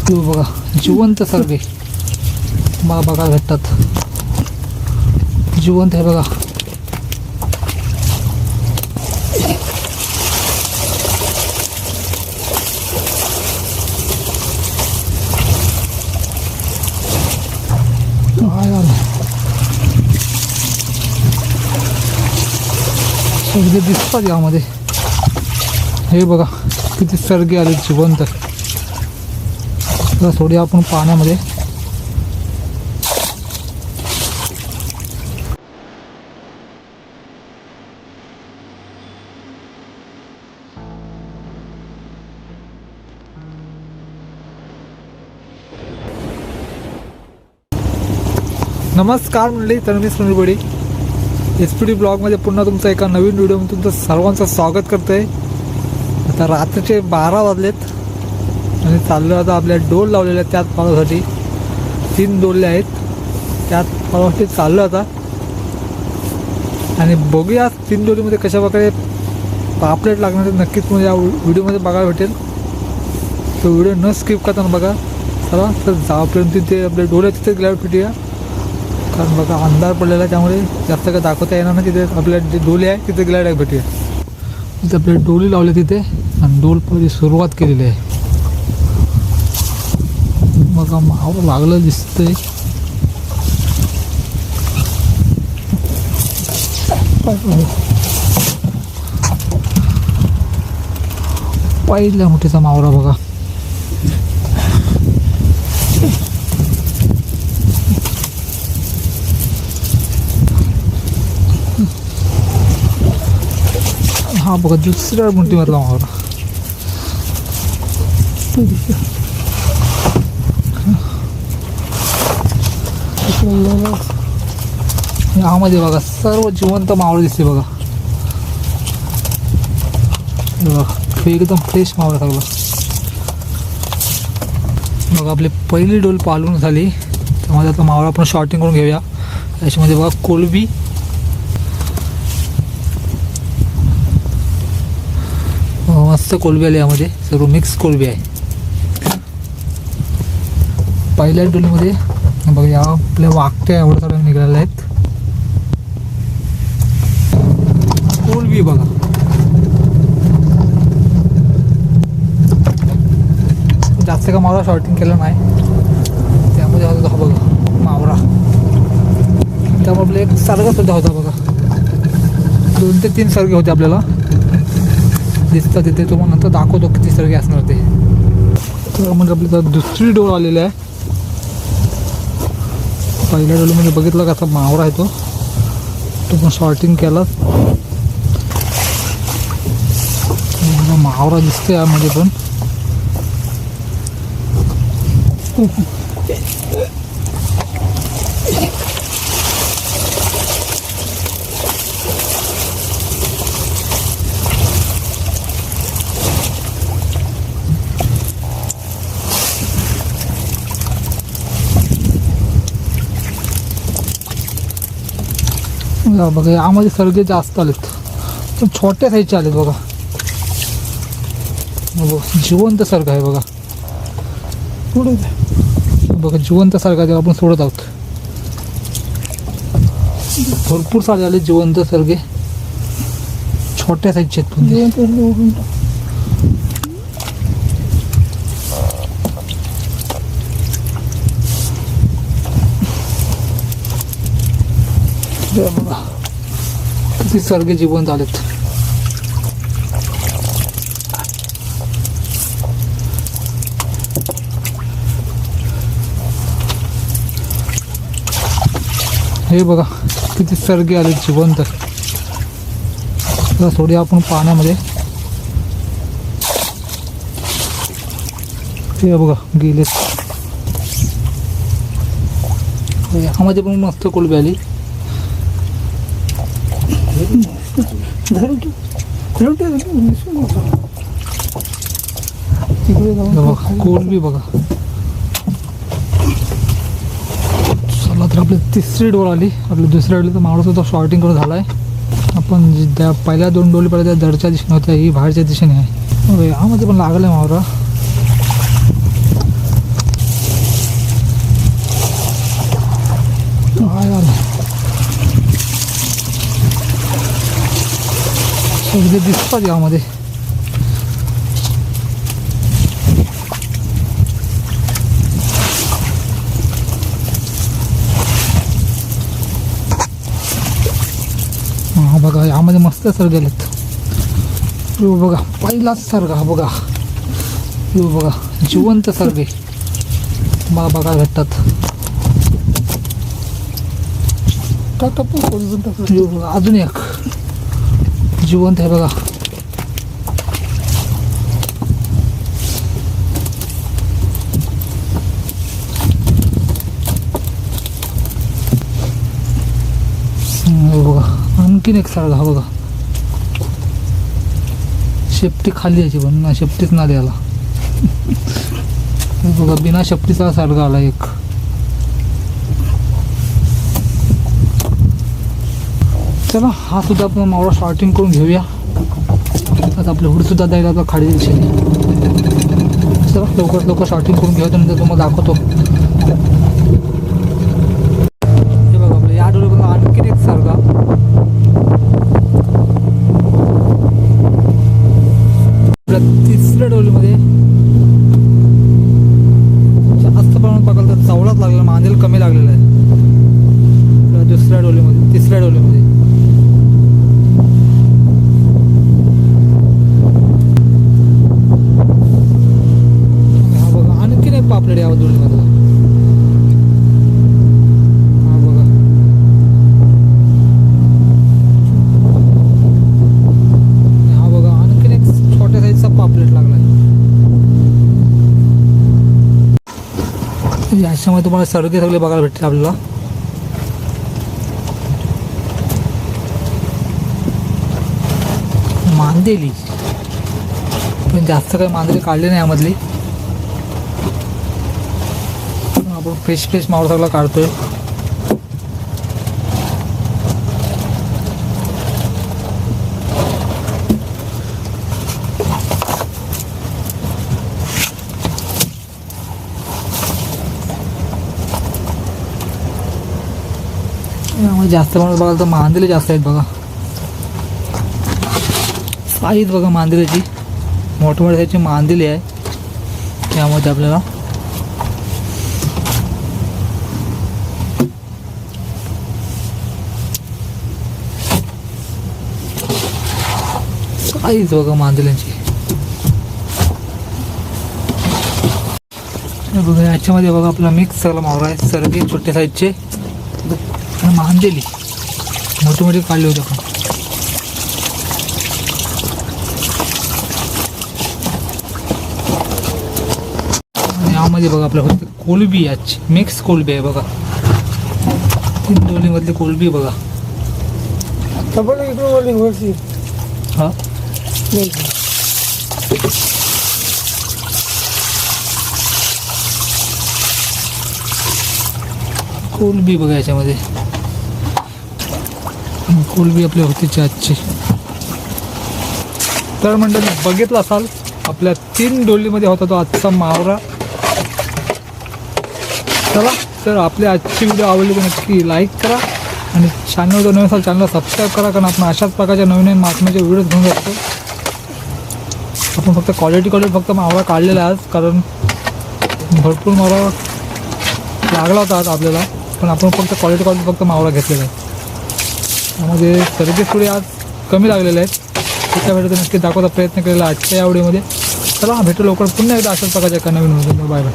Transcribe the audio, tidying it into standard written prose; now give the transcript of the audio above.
बघा जिवंत सर्गे मला बघा भेटतात. जिवंत आहे बघा. सर्गे दिसतात यामध्ये. हे बघा किती सर्गे आले जिवंत. थोडी आपण पाण्यामध्ये नमस्कार मंडळी, तर मी सुनील बडी SPD ब्लॉगमध्ये पुन्हा तुमचं एका नवीन व्हिडिओमध्ये तुमचं सर्वांचं स्वागत करतो आहे. आता रात्रीचे 12 वाजलेत आणि चाललो आता आपल्या डोल लावलेल्या त्यात पाळासाठी. 3 डोले आहेत त्यात पाळासाठी चाललो आता. आणि बघूया 3 डोलीमध्ये कशा प्रकारे पापलेट लागणार नक्कीच म्हणजे या व्हिडिओमध्ये बघायला भेटेल. तो व्हिडिओ न स्किप करताना बघा. चला तर जाऊपर्यंत तिथे आपले डोले तिथे ग्लॅड फिटूया, कारण बघा अंधार पडलेला आहे त्यामुळे जास्त काय दाखवता येणार नाही. तिथे आपल्या जे डोले आहे तिथे ग्लॅड भेटूया. तिथे आपले डोली लावले तिथे आणि डोल पहिली सुरुवात केलेली आहे. बघा मावळं लागलं दिसतंय. पहिल्या मोठीचा मावरा बघा. हा बघा दुसऱ्या मुंटीमधला मावरा. यामध्ये बघा सर्व जिवंत मावळे दिसते बघा. एकदम फ्रेश मावळा सगळं. बघा आपली पहिली डोल पालून झाली. त्यामध्ये आता मावळा आपण शॉर्टिंग करून घेऊया. याच्यामध्ये बघा कोलबी, मस्त कोलबी आली यामध्ये. सर्व मिक्स कोलबी आहे. पहिल्या डोलीमध्ये बघा या आपल्या वाकट्या एवढ्या सगळ्या निघालेल्या आहेत. कोलबी बघा. जास्त का मावळा शॉर्टिंग केलं नाही त्यामध्ये होता हा बघा मावळा. त्यामुळे आपलं एक सर्ग सुद्धा होता बघा. 2 ते 3 सर्गे होते आपल्याला दिसतात तिथे. तुम्हाला नंतर दाखवतो किती सर्गे असणार ते. तर म्हणजे आपली दुसरी डोळ आलेली आहे. पहिल्या डोळीमध्ये बघितलं का असा मावरा आहे तो पण शॉर्टिंग केला. मावरा दिसते यामध्ये पण. बघा यामध्ये सर्गे जास्त आलेत पण छोट्या साईजचे आलेत बघा. जिवंत सर्ग आहे बघा. बघा जिवंत सर्ग आहे आपण सोडत आहोत. भरपूर सारे आले जिवंत सर्गे. छोट्या साईजचे आहेत बघा किती सर्गे जिवंत आलेत. हे बघा किती सर्गे आलेत जिवंत. थोडी आपण पाण्यामध्ये हे बघा गेलेत. यामध्ये पण मस्त कोलबी आली. कोलबी बघा. चला तर आपली तिसरी डोळ आली. आपली दुसऱ्या डोळीचा मावळा सुद्धा शॉर्टिंग करून झाला आहे. आपण त्या पहिल्या 2 डोली पडल्या त्या दडच्या दिशेने होत्या, ही बाहेरच्या दिशेने आहे. यामध्ये पण लागलं आहे मावरा. काय आलं सगळे दिसतात यामध्ये. हा बघा यामध्ये मस्त सर गेलेत. यो बघा पहिलाच सर्ग हा बघा. यो बघा जिवंत सर्गे मला बघा भेटतात. यो बघा अजून एक जिवंत आहे बघा. बघा आणखीन एक सारखा हा बघा. शेपटी खाली यायची पण ना शेपटीच ना द्यायला. बघा बिना शेपटीचा सारखा आला एक. चला हा सुद्धा आपण मावळा स्टार्टिंग करून घेऊया. आता आपले हुड सुद्धा द्यायला आता खाली दिसेल. चला लवकर स्टार्टिंग करून घेऊया नंतर तुम्हाला दाखवतो. हे बघा आपल्या या डोळ्याकडून आणखीन एक सारखा. तिसऱ्या डोलीमध्ये जास्त प्रमाणात बघायला तर चावलाच लागलेला मांदेल कमी लागलेला आहे. दुसऱ्या डोलीमध्ये तिसऱ्या डोलीमध्ये हा बघा आणखीन एक पापलेट या डोलीमध्ये. हा बघा हा बघा आणखीन एक छोट्या साईजचा पापलेट लागलाय. याच्यामध्ये तुम्हाला सर्गे सगळे बघायला भेटतील आपल्याला. मांदेली पण जास्त काही मांदेली काढली नाही यामधली. आपण फ्रेश मावळा सगळा काढतोय. यामध्ये जास्त प्रमाणात बघायला तर मांदेली जास्त आहेत बघा. साईज बघा मांदेलीची मोठमोठ्या साईजची मांदेली आहे त्यामध्ये आपल्याला. साईज बघा मांदेलीची. बघा याच्यामध्ये बघा आपला मिक्स सगळा मावरा आहे. सर्गे छोट्या साईजचे मांदेली मोठी काढली होती आपण. यामध्ये बघा आपल्या फक्त कोलबी याची मिक्स कोलबी आहे बघा. तीन डोलीमधली कोलबी बघा. हा कोलबी बघा याच्यामध्ये. कोलबी आपल्या होतीची आजची. तर मंडळी बघितलं असाल आपल्या 3 डोलीमध्ये होता तो आजचा मावरा. चला तर आपली आजची व्हिडिओ आवडली तर नक्की लाईक करा आणि चॅनल जर नवीन असाल चॅनलला सबस्क्राईब करा. कारण आपण अशाच प्रकारच्या नवीन मासमाचे व्हिडिओ घेऊन जातो. आपण फक्त क्वालिटी फक्त मावरा काढलेला आहे आज. कारण भरपूर मावरा लागला होता आज आपल्याला. पण आपण फक्त क्वालिटी फक्त मावरा घेतलेला आहे. त्यामध्ये सर्गे थोडे आज कमी लागलेले आहेत. त्याच्या व्हिडिओ नक्की दाखवायचा प्रयत्न केलेला आजच्या या व्हिडिओमध्ये. चला भेटू लवकर पुन्हा एकदा अशाच प्रकारच्या एका नवीन व्हिडिओ. Bye bye.